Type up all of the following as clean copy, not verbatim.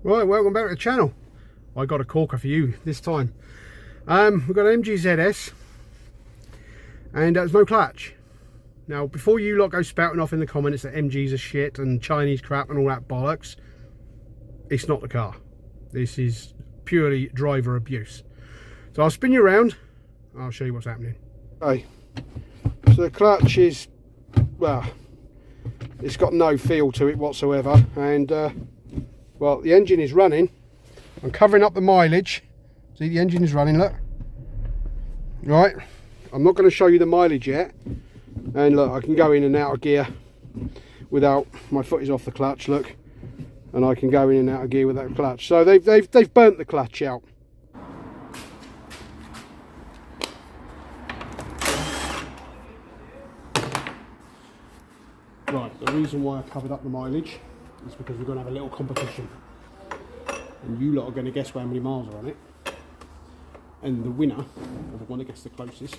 Right, welcome back to the channel. I got a corker for you this time. We've got an MG ZS and there's no clutch. Now, before you lot go spouting off in the comments that MGs are shit and Chinese crap and all that bollocks, it's not the car. This is purely driver abuse. So I'll spin you around. I'll show you what's happening. Okay, so the clutch is, well, it's got no feel to it whatsoever, and well, the engine is running. I'm covering up the mileage. See, the engine is running, look. Right, I'm not going to show you the mileage yet. And look, I can go in and out of gear without, my foot is off the clutch, look. And I can go in and out of gear without clutch. So they've burnt the clutch out. Right, the reason why I covered up the mileage is because we're going to have a little competition. And you lot are going to guess how many miles are on it. And the winner, or the one that gets the closest,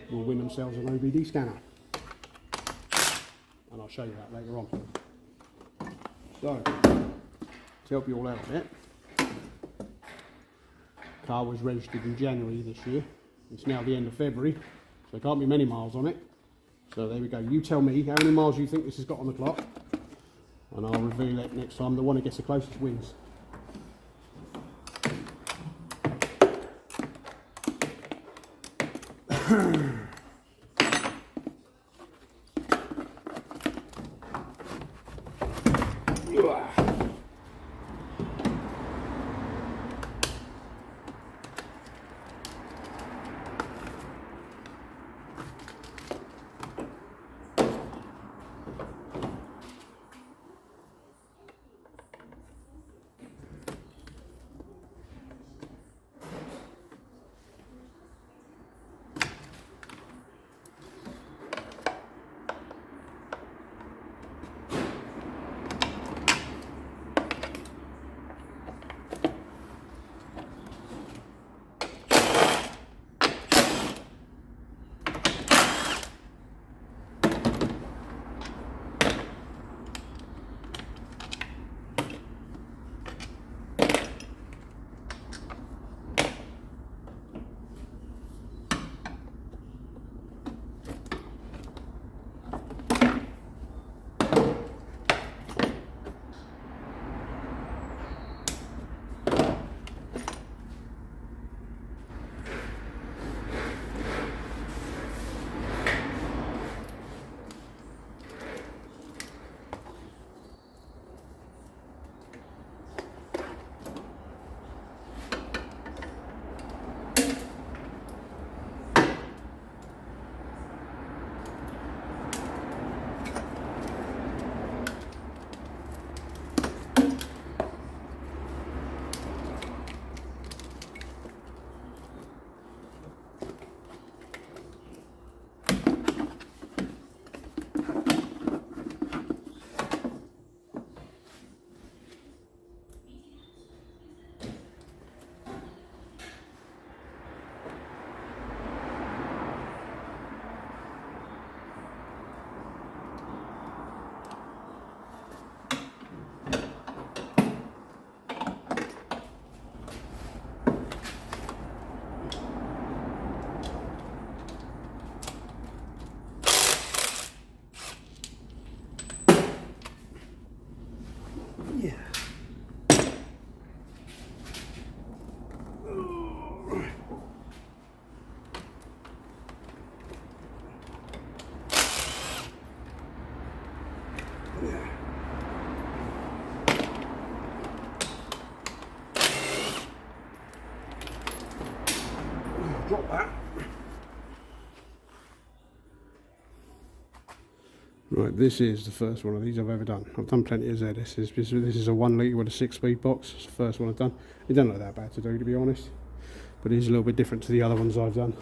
will win themselves an OBD scanner. And I'll show you that later on. So, to help you all out a bit, the car was registered in January this year. It's now the end of February, so there can't be many miles on it. So there we go. You tell me how many miles you think this has got on the clock, and I'll reveal it next time. The one that gets the closest wins. Drop that. Right, this is the first one of these I've ever done. I've done plenty of ZS's. This is a 1 litre with a 6-speed box. It's the first one I've done. It doesn't look that bad to do, to be honest, but it is a little bit different to the other ones I've done.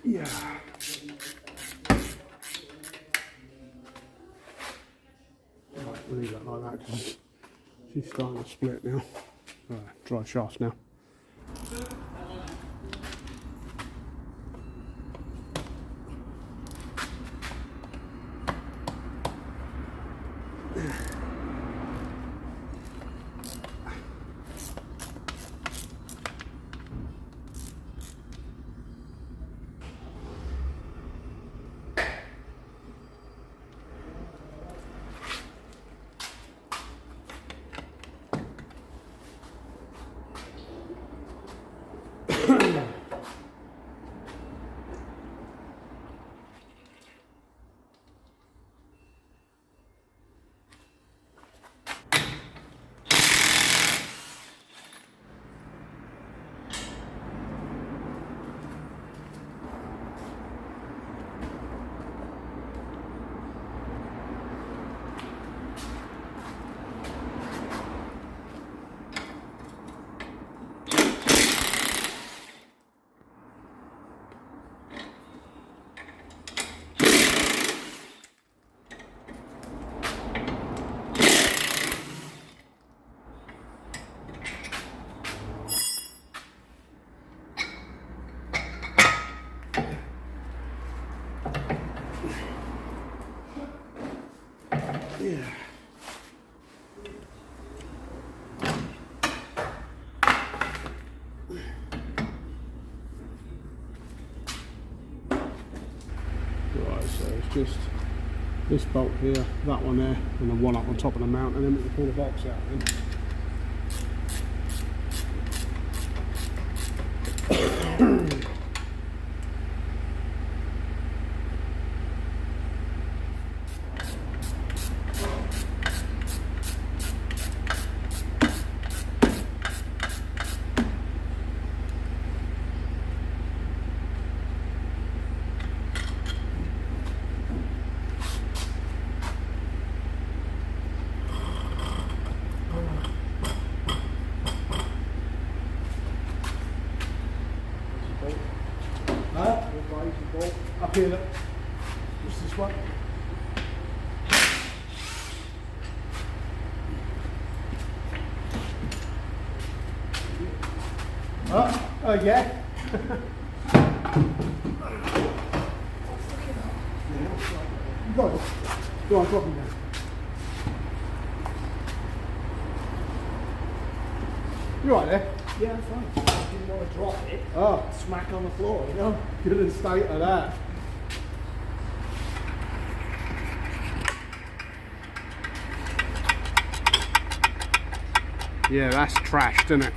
Yeah. Right, we'll leave that like that because she's starting to split now. Dry shafts now. Yeah. Right, so it's just this bolt here, that one there, and the one up on top of the mount, and then we can pull the box out then. Up here, look. Just this one. Oh yeah. Go on, drop him down. You right there? Yeah, I'm fine. I didn't want to drop it. Oh. Smack on the floor, you know? Good state of that. Yeah, that's trashed, isn't it?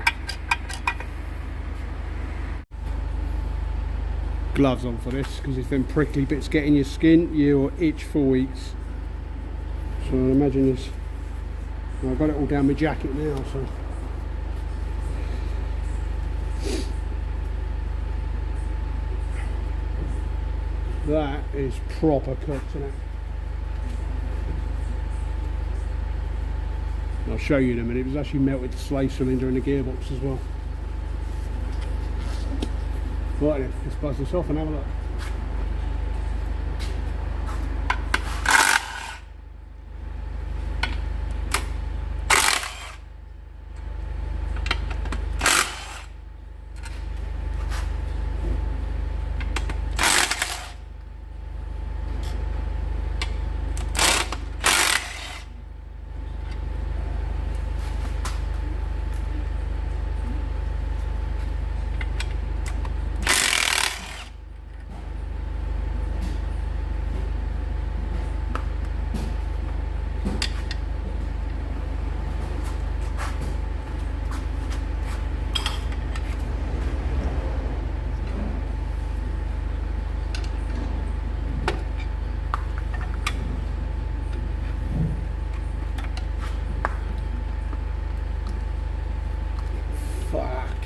Gloves on for this, because if them prickly bits get in your skin, you'll itch for weeks. So I imagine this. I've got it all down my jacket now, so. That is proper cooked, isn't it? I'll show you in a minute. It was actually melted the slave cylinder in the gearbox as well. Right then, let's buzz this off and have a look.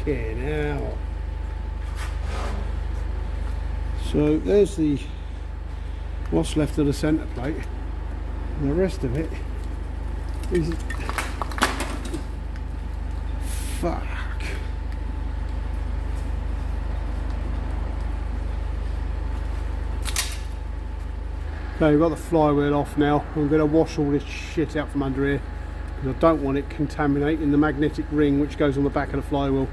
Fucking hell. So there's the what's left of the centre plate, and the rest of it is fuck. Okay, we've got the flywheel off now. I'm going to wash all this shit out from under here because I don't want it contaminating the magnetic ring which goes on the back of the flywheel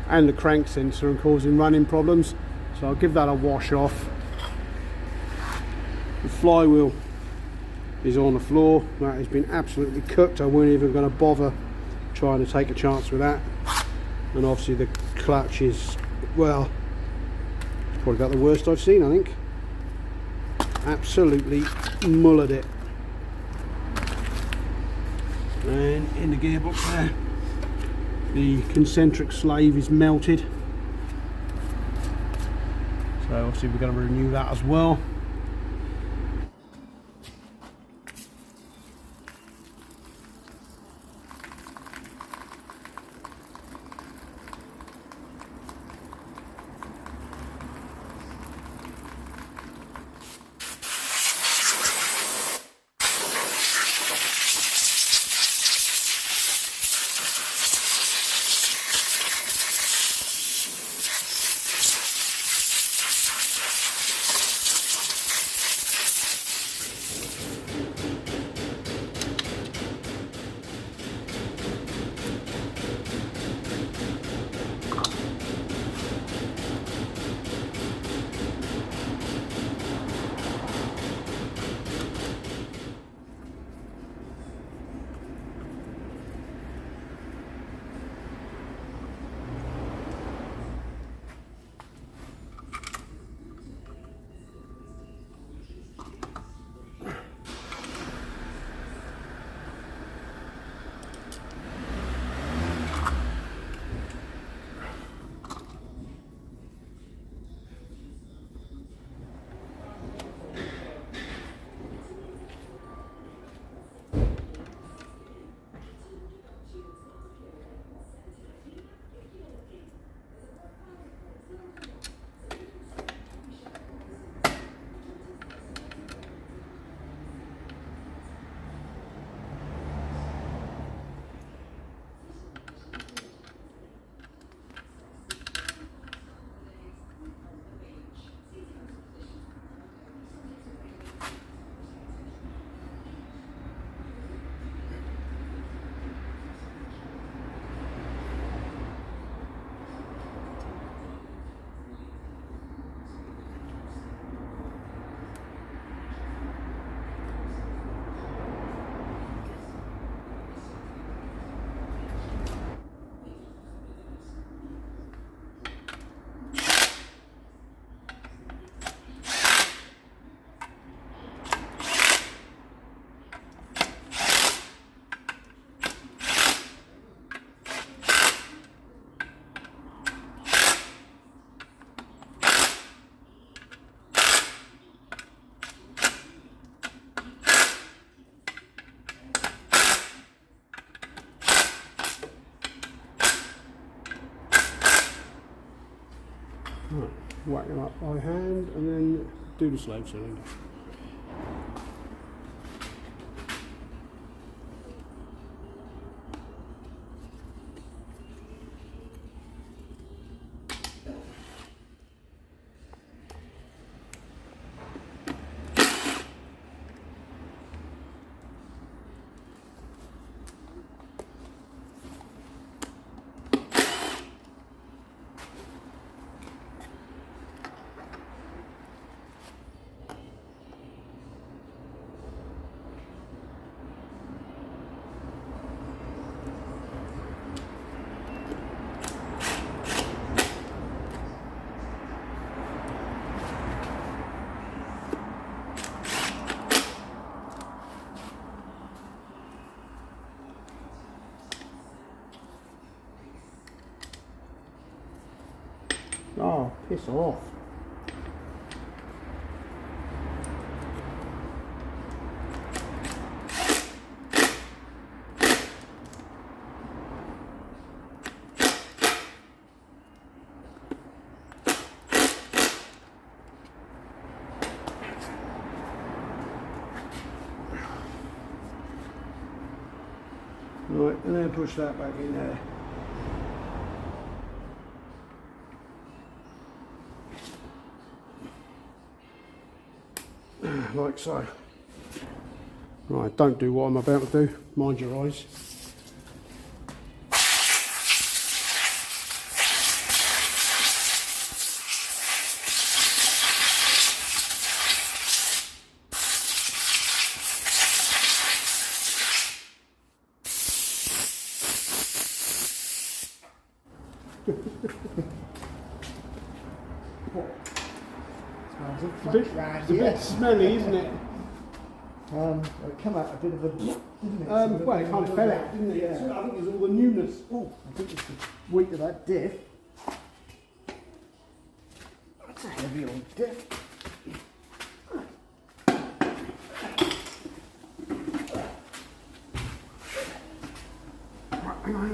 and the crank sensor and causing running problems. So I'll give that a wash off. The flywheel is on the floor. That has been absolutely cooked. I weren't even going to bother trying to take a chance with that. And obviously the clutch is, well, it's probably about the worst I've seen, I think. Absolutely mullered it. And in the gearbox there, the concentric slave is melted. So obviously we're going to renew that as well. Right, whack them up by hand and then do the slave cylinder. Oh, piss off. Right, and then push that back in there. Like so. Right, don't do what I'm about to do. Mind your eyes. It's a bit smelly, isn't it? It came out a bit of a didn't it? Well, it kind of fell out, didn't it? Yeah. I think it's all the newness. Oh, I think it's the weight of that diff. That's a heavy old diff. Hang on.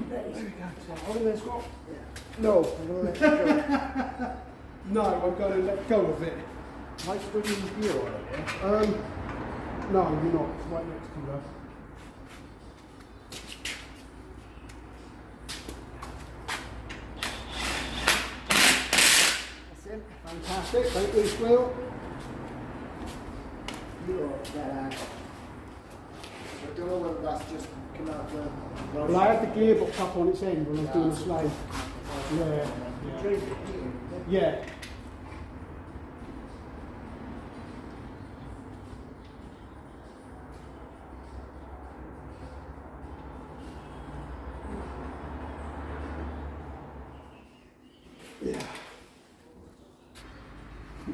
There we go. Hold on, let's go. No, I'm going to let it go. No, I'm going to let go of it. Am I bringing the gear on it, yeah? No, you're not. It's right next to you. That's it. Fantastic. Thank you, squeal. You're that. I don't know whether that's just come out the... Well, I had the gearbox up on its end when I was doing the slave. Yeah.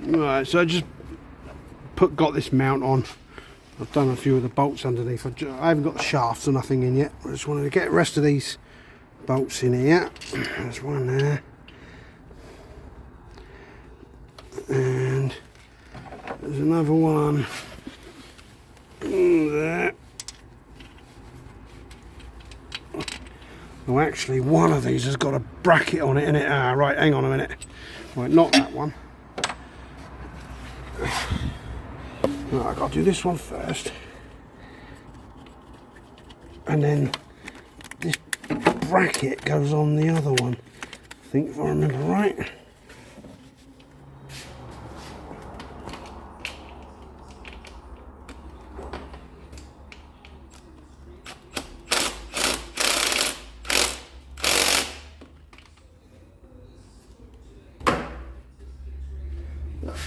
Right, so I just got this mount on. I've done a few of the bolts underneath. I haven't got the shafts or nothing in yet. I just wanted to get the rest of these bolts in here. There's one there. And there's another one there. Oh, actually, one of these has got a bracket on it, innit? Ah, right, hang on a minute. Right, not that one. Right, I've got to do this one first. And then this bracket goes on the other one. I think, if I remember right.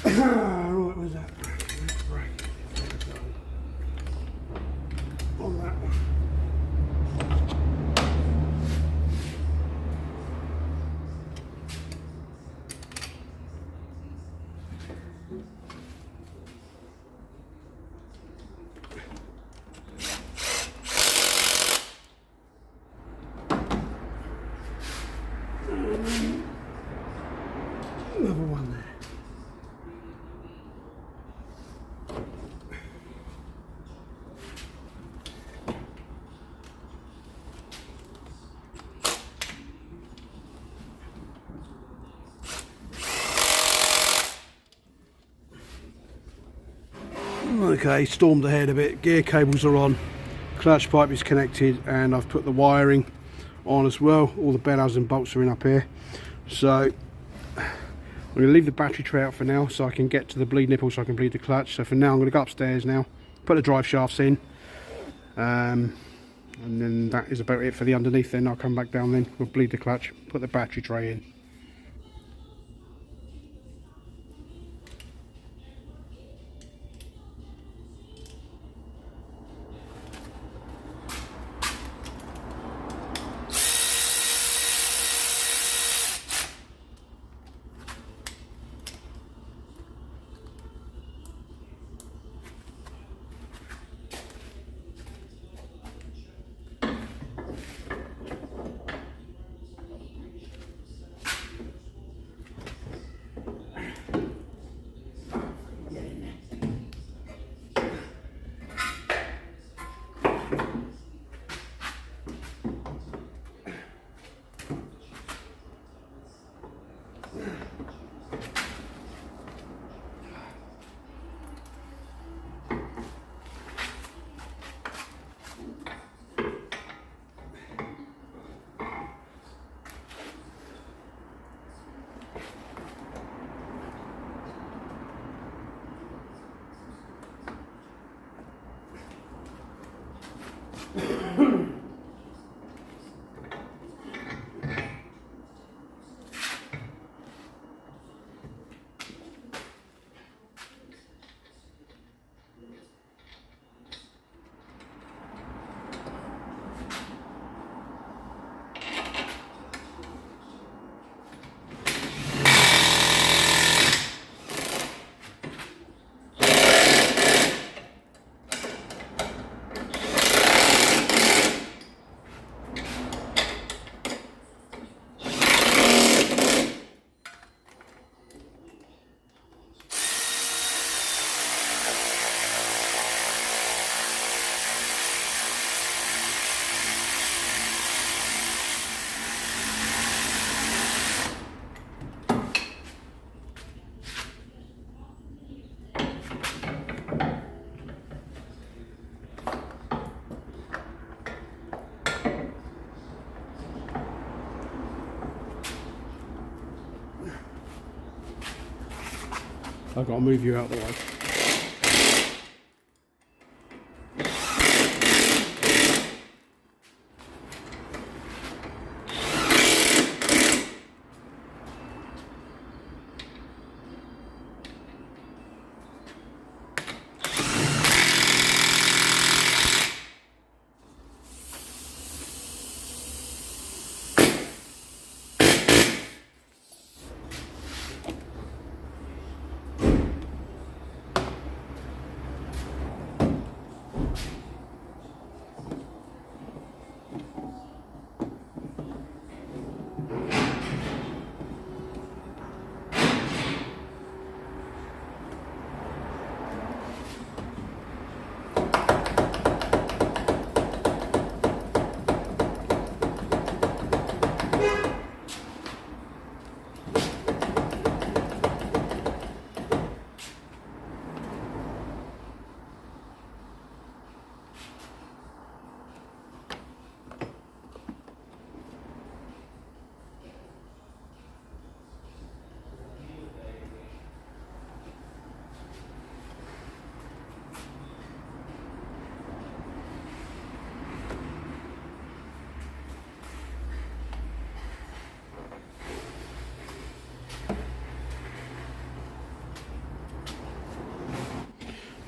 Right, where's that? On that one. Another one there. Okay, stormed ahead a bit. Gear cables are on, clutch pipe is connected, and I've put the wiring on as well. All the bellows and bolts are in up here. So I'm going to leave the battery tray out for now so I can get to the bleed nipple so I can bleed the clutch. So for now I'm going to go upstairs now, put the drive shafts in, and then that is about it for the underneath. Then I'll come back down, then we'll bleed the clutch, put the battery tray in. I've got to move you out of the way.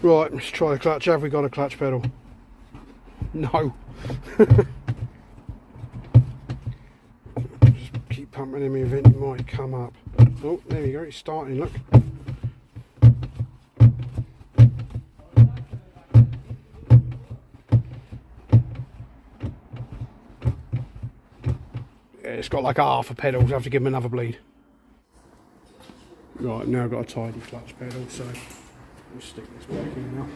Right, let's try the clutch. Have we got a clutch pedal? No. Just keep pumping him, event it might come up. Oh, there you go, it's starting, look. Yeah, it's got like half a pedal, so I have to give him another bleed. Right, now I've got a tidy clutch pedal, so we'll stick this back in now.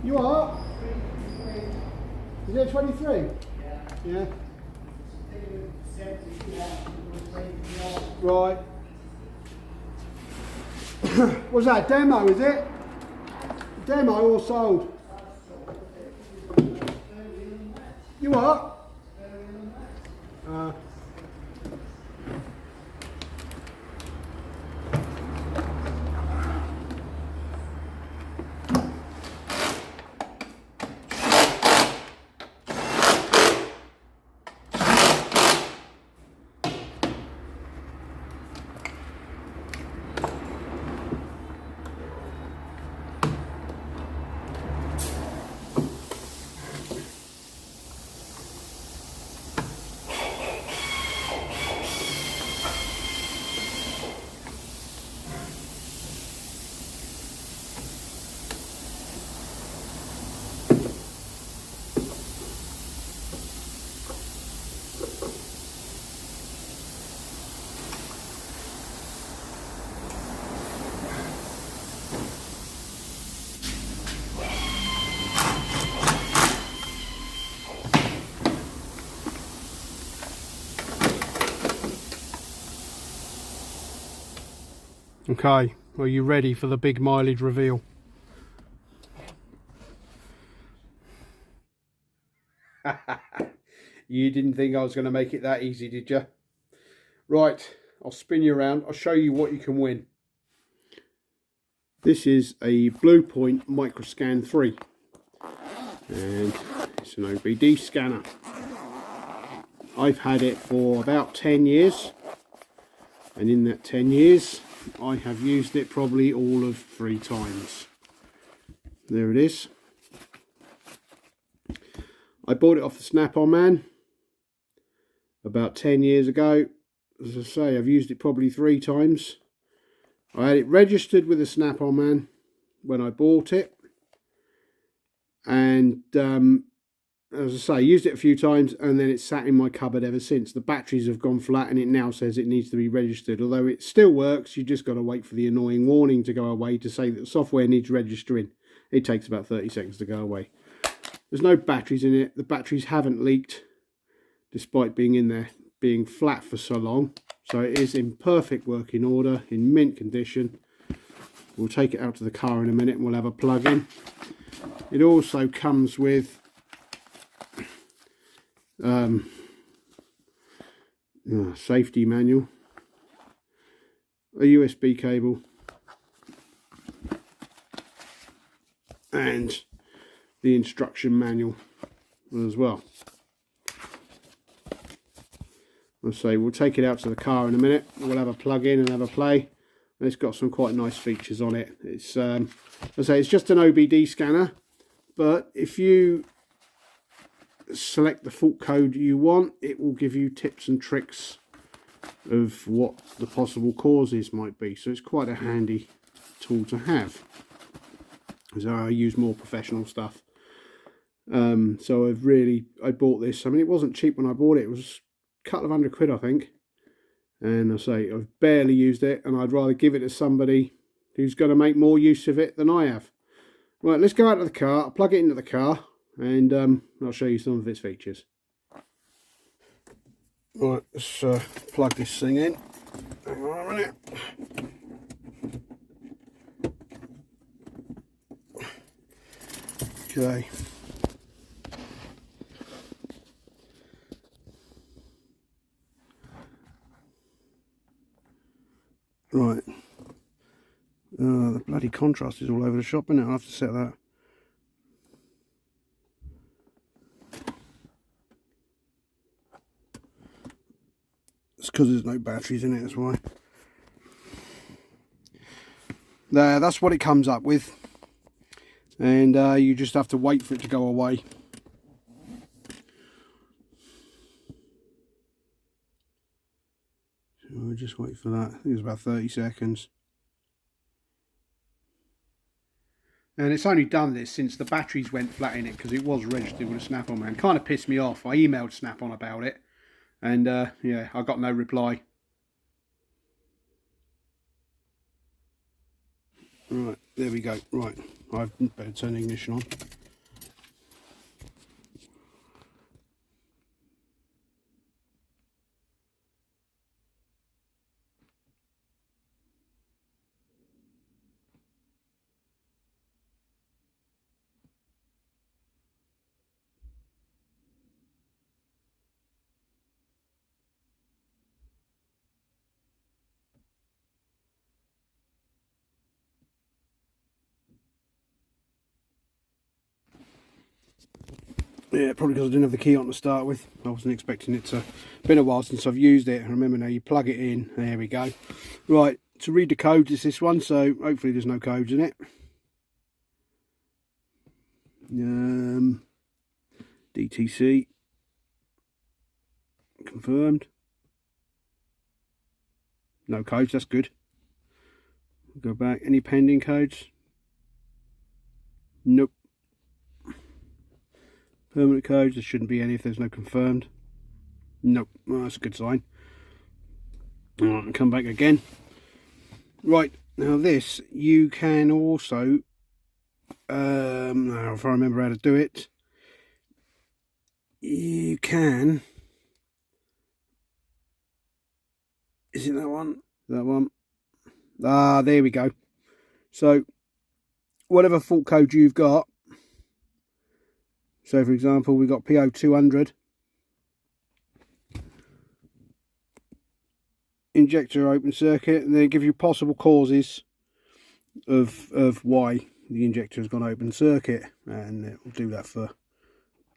You are? Is it 23? Yeah. Right. What's that, demo, is it? Demo or sold? You what? Okay, are you ready for the big mileage reveal? You didn't think I was going to make it that easy, did you? Right, I'll spin you around. I'll show you what you can win. This is a Bluepoint microscan 3. And it's an OBD scanner. I've had it for about 10 years. And in that 10 years, I have used it probably all of 3 times. There it is. I bought it off the Snap-on Man about 10 years ago. As I say, I've used it probably 3 times. I had it registered with the Snap-on Man when I bought it. And as I say, used it a few times and then it's sat in my cupboard ever since. The batteries have gone flat and it now says it needs to be registered. Although it still works, you just got to wait for the annoying warning to go away to say that the software needs registering. It takes about 30 seconds to go away. There's no batteries in it. The batteries haven't leaked, despite being in there, being flat for so long. So it is in perfect working order, in mint condition. We'll take it out to the car in a minute and we'll have a plug in. It also comes with safety manual, a USB cable, and the instruction manual as well. I'll say we'll take it out to the car in a minute. We'll have a plug in and have a play. And it's got some quite nice features on it. It's I say it's just an OBD scanner, but if you select the fault code you want, it will give you tips and tricks of what the possible causes might be. So it's quite a handy tool to have. So I use more professional stuff. So I bought this. I mean, it wasn't cheap when I bought it. It was a couple of £100, I think. And I say I've barely used it, and I'd rather give it to somebody who's going to make more use of it than I have. Right, let's go out to the car. I'll plug it into the car, and I'll show you some of its features. Right, let's plug this thing in. Hang on a minute. Okay. Right. The bloody contrast is all over the shop, isn't it? I'll have to set that. It's because there's no batteries in it, that's why. There, that's what it comes up with. And you just have to wait for it to go away. So we'll just wait for that. I think it's about 30 seconds. And it's only done this since the batteries went flat in it, because it was registered with a Snap-on man. Kind of pissed me off. I emailed Snap-on about it. And yeah, I got no reply. Right, there we go. Right, I better turn the ignition on. Yeah, probably because I didn't have the key on to start with. I wasn't expecting it to. Been a while since I've used it. Remember now, you plug it in. There we go. Right, to read the codes is this one, so hopefully there's no codes in it. DTC. Confirmed. No codes, that's good. Go back. Any pending codes? Nope. Permanent codes, there shouldn't be any if there's no confirmed. Nope, well, that's a good sign. Alright, and come back again. Right, now this, you can also, now if I remember how to do it, you can, is it that one? That one. Ah, there we go. So, whatever fault code you've got, so for example, we've got PO200. Injector open circuit, and they give you possible causes of why the injector has gone open circuit, and it will do that for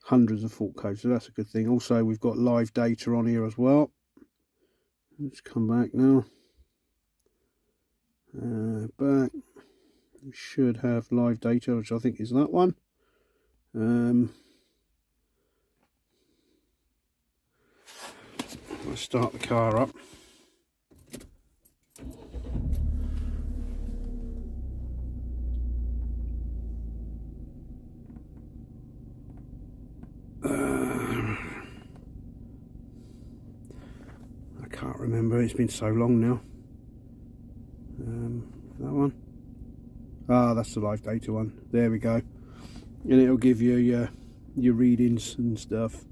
hundreds of fault codes, so that's a good thing. Also, we've got live data on here as well. Let's come back now. Back. We should have live data, which I think is that one. Let's start the car up. remember, it's been so long now. That one. Ah, that's the live data one. There we go. And it'll give you your readings and stuff.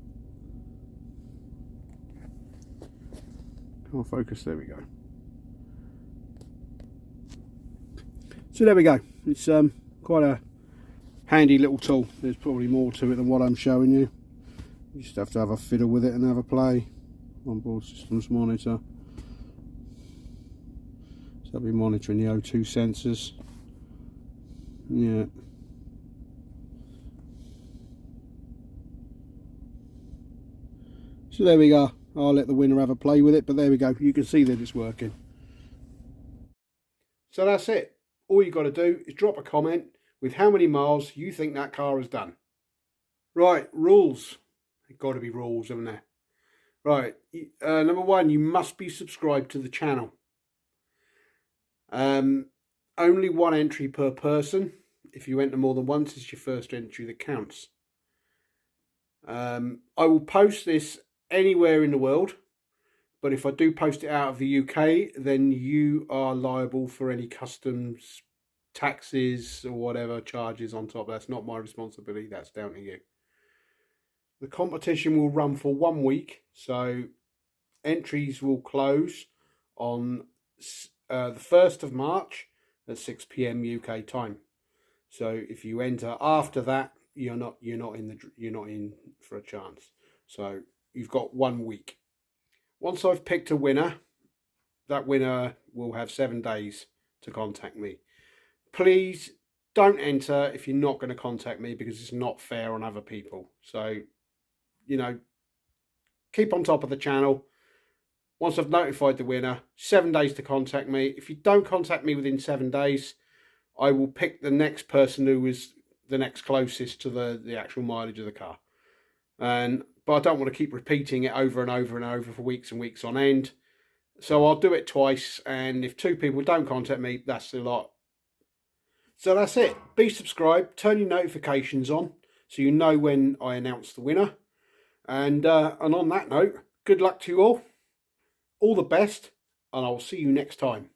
Can't focus. There we go. So there we go. It's quite a handy little tool. There's probably more to it than what I'm showing you. You just have to have a fiddle with it and have a play. Onboard systems monitor. So I'll be monitoring the O2 sensors. Yeah. So there we go. I'll let the winner have a play with it, but there we go. You can see that it's working. So that's it. All you've got to do is drop a comment with how many miles you think that car has done. Right, rules. There's got to be rules, haven't there? Right, number one, you must be subscribed to the channel. Only one entry per person. If you enter more than once, it's your first entry that counts. I will post this anywhere in the world, but if I do post it out of the UK, then you are liable for any customs, taxes or whatever charges on top. That's not my responsibility, that's down to you. The competition will run for 1 week, so entries will close on the 1st of March at 6 PM UK time. So if you enter after that, you're not in for a chance. So you've got 1 week. Once I've picked a winner, that winner will have 7 days to contact me. Please don't enter if you're not going to contact me, because it's not fair on other people. So, you know, keep on top of the channel. Once I've notified the winner, 7 days to contact me. If you don't contact me within 7 days, I will pick the next person who is the next closest to the actual mileage of the car. But I don't want to keep repeating it over and over and over for weeks and weeks on end. So I'll do it twice, and if 2 people don't contact me, that's a lot. So that's it. Be subscribed, turn your notifications on so you know when I announce the winner. And on that note, good luck to you all the best, and I'll see you next time.